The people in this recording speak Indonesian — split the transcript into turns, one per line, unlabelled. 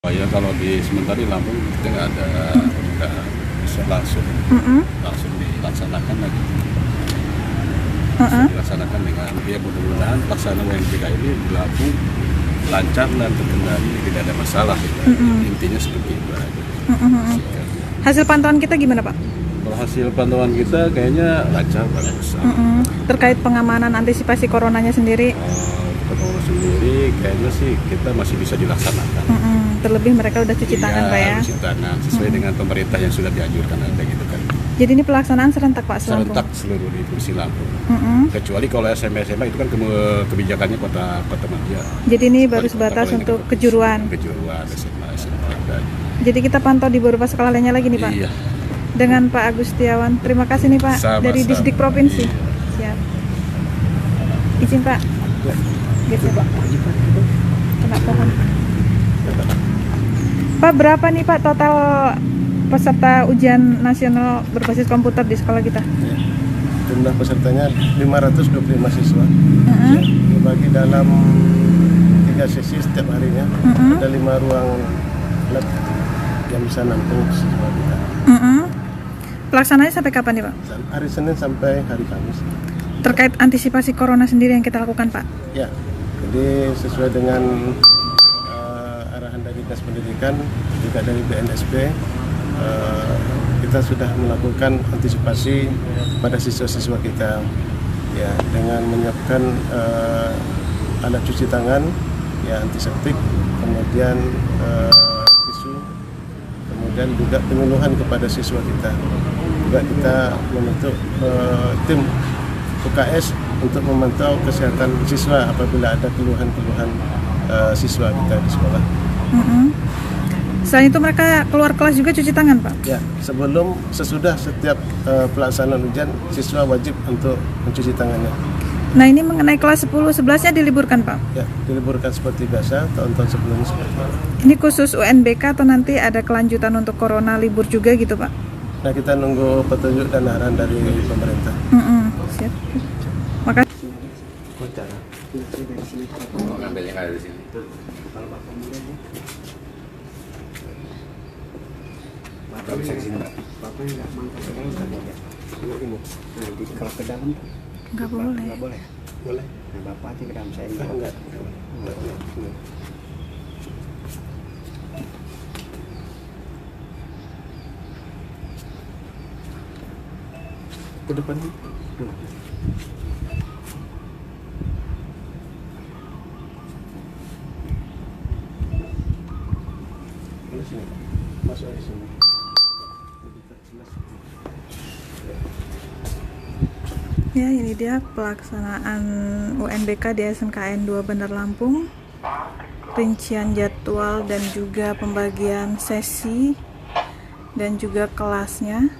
Oh ya, kalau di sementara di Lampung kita nggak ada, nggak bisa langsung dilaksanakan lagi. Bisa dilaksanakan dengan ya mudah-mudahan pelaksanaan UNBK ini di Lampung lancar dan terkendali, tidak ada masalah. Intinya seperti itu aja.
Hasil pantauan kita gimana Pak?
Kalau hasil pantauan kita kayaknya lancar, bagus.
Terkait pengamanan antisipasi coronanya sendiri?
Kalau sendiri kayaknya sih kita masih bisa dilaksanakan.
Terlebih mereka udah cuci tangan Pak ya?
Cuci tangan sesuai dengan pemerintah yang sudah dianjurkan ada gitu kan.
Jadi ini pelaksanaan serentak Pak?
Serentak seluruh di Provinsi Lampung. Kecuali kalau SMA itu kan kebijakannya kota Madia.
Jadi ini baru sebatas untuk kejuruan?
Kejuruan, SMA.
Jadi kita pantau di beberapa sekolah lainnya lagi nih Pak?
Iya.
Dengan Pak Agustiawan. Terima kasih nih Pak, dari Disdik Provinsi.
Iya.
Siap. Izin Pak. Gitu Pak. Kena pohon. Pak, berapa nih Pak total peserta ujian nasional berbasis komputer di sekolah kita?
Ya. Jumlah pesertanya 525 siswa. Dibagi dalam 3 sesi setiap harinya. Ada 5 ruang lab yang bisa nampung siswa kita.
Pelaksanaannya sampai kapan nih Pak?
Hari Senin sampai hari Kamis.
Terkait antisipasi corona sendiri yang kita lakukan Pak?
Ya, jadi sesuai dengan arahan dari Dinas Pendidikan, juga dari BNSP, kita sudah melakukan antisipasi pada siswa-siswa kita, ya, dengan menyiapkan alat cuci tangan, ya, antiseptik, kemudian tisu, kemudian juga penyuluhan kepada siswa kita. Juga kita membentuk tim UKS untuk memantau kesehatan siswa apabila ada keluhan-keluhan siswa kita di sekolah.
Selain itu mereka keluar kelas juga cuci tangan Pak?
Ya, sesudah setiap pelaksanaan ujian, siswa wajib untuk mencuci tangannya.
Nah ini mengenai kelas 10-11-nya diliburkan Pak?
Ya, diliburkan seperti biasa, tahun-tahun sebelumnya seperti itu.
Ini khusus UNBK atau nanti ada kelanjutan untuk corona libur juga gitu Pak?
Nah, kita nunggu petunjuk dan arahan dari pemerintah.
Siap. Makasih.
Mau ngambilnya nggak dari sini. Bapak bisa ke sini Pak?
Bapak nggak mangkal sekarang nggak boleh. Ini, kalau ke dalam
Nggak boleh.
nggak boleh.
Boleh?
Nah, Bapak aja ke dalam, saya
Enggak. Ke depan nih. Sini, masuk di sini.
Ya, ini dia pelaksanaan UNBK di SMKN 2 Bandar Lampung. Rincian jadwal dan juga pembagian sesi dan juga kelasnya.